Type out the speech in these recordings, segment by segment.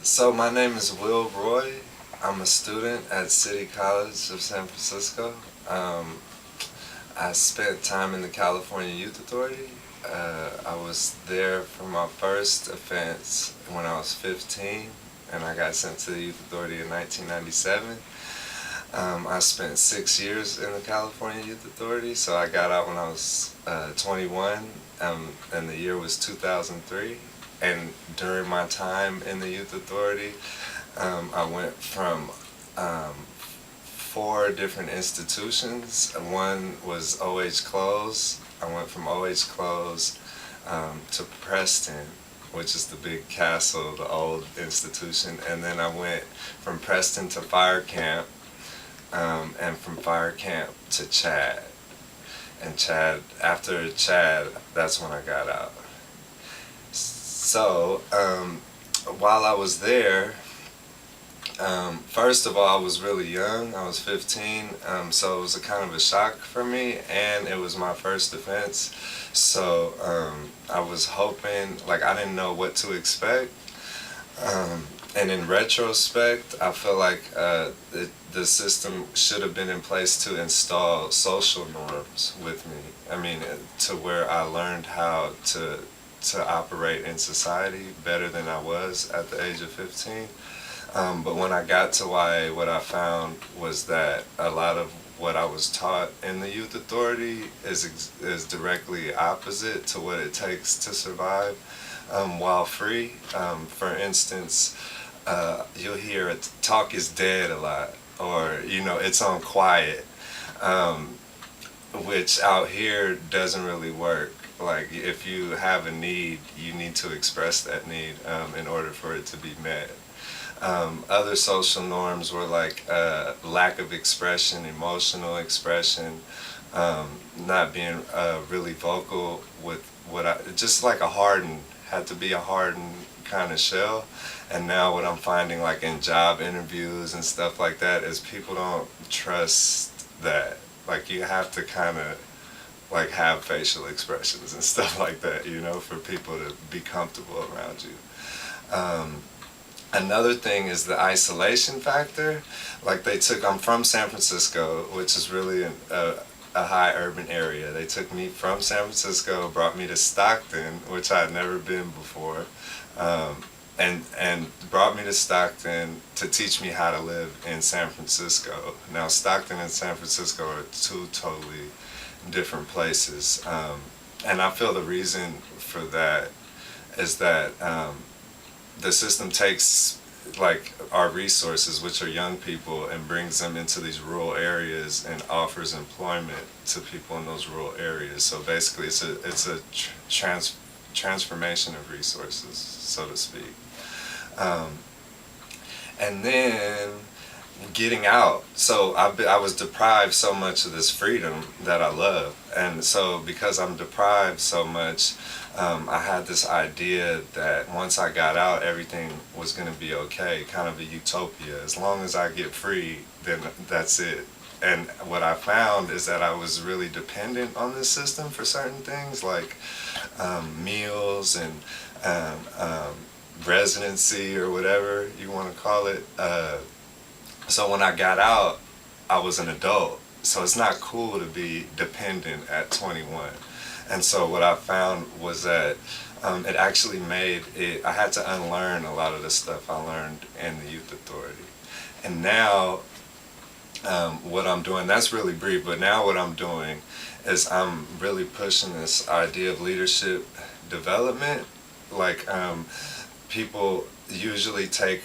So my name is Will Roy. I'm a student at City College of San Francisco. Um, I spent time in the California Youth Authority. I was there for my first offense when I was 15, and I got sent to the Youth Authority in 1997. I spent 6 years in the California Youth Authority, so I got out when I was 21, and the year was 2003. And during my time in the Youth Authority, I went from four different institutions. One was OH Close. I went from OH Close to Preston, which is the big castle, the old institution. And then I went from Preston to fire camp, and from fire camp to Chad. And Chad, after Chad, that's when I got out. So, while I was there, first of all, I was really young. I was 15, so it was a kind of a shock for me, and it was my first offense. So, I was hoping, like, I didn't know what to expect. And in retrospect, I feel like the system should have been in place to install social norms with me. I mean, to where I learned how to operate in society better than I was at the age of 15. But when I got to YA, what I found was that a lot of what I was taught in the Youth Authority is directly opposite to what it takes to survive while free. For instance, you'll hear talk is dead a lot, or, it's on quiet, which out here doesn't really work. Like, if you have a need, you need to express that need in order for it to be met. Other social norms were like lack of expression, emotional expression, not being really vocal with just like had to be a hardened kind of shell. And now what I'm finding, like in job interviews and stuff like that, is people don't trust that. Like, you have to kind of like have facial expressions and stuff like that, for people to be comfortable around you. Another thing is the isolation factor. Like, I'm from San Francisco, which is really a high urban area. They took me from San Francisco, brought me to Stockton, which I had never been before, and brought me to Stockton to teach me how to live in San Francisco. Now, Stockton and San Francisco are two totally different places, and I feel the reason for that is that the system takes like our resources, which are young people, and brings them into these rural areas and offers employment to people in those rural areas. So basically, it's a transformation of resources, so to speak. And then getting out. So I was deprived so much of this freedom that I love. And so because I'm deprived so much, I had this idea that once I got out, everything was going to be okay, kind of a utopia. As long as I get free, then that's it. And what I found is that I was really dependent on this system for certain things, like meals and residency, or whatever you want to call it. So when I got out, I was an adult. So it's not cool to be dependent at 21. And so what I found was that it actually I had to unlearn a lot of the stuff I learned in the Youth Authority. And now what I'm doing, that's really brief, but now what I'm doing is I'm really pushing this idea of leadership development. Like, people usually take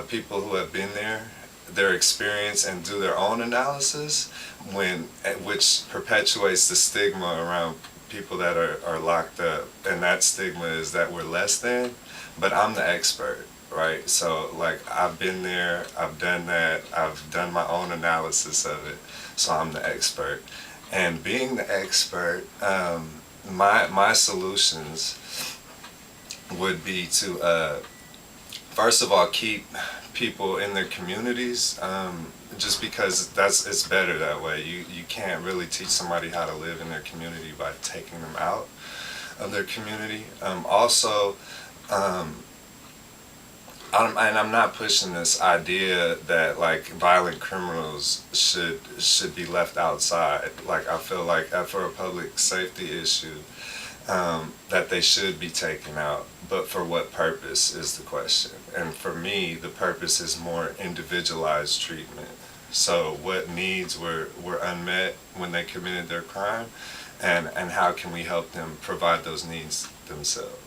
people who have been there, their experience, and do their own analysis, which perpetuates the stigma around people that are locked up. And that stigma is that we're less than, but I'm the expert, right? So, like, I've been there, I've done that, I've done my own analysis of it, so I'm the expert. And being the expert, my solutions would be to first of all, keep people in their communities, just because it's better that way. You can't really teach somebody how to live in their community by taking them out of their community. Also, And I'm not pushing this idea that like violent criminals should be left outside. Like I feel like for a public safety issue, that they should be taken out. But for what purpose is the question? And for me, the purpose is more individualized treatment. So what needs were unmet when they committed their crime, and how can we help them provide those needs themselves?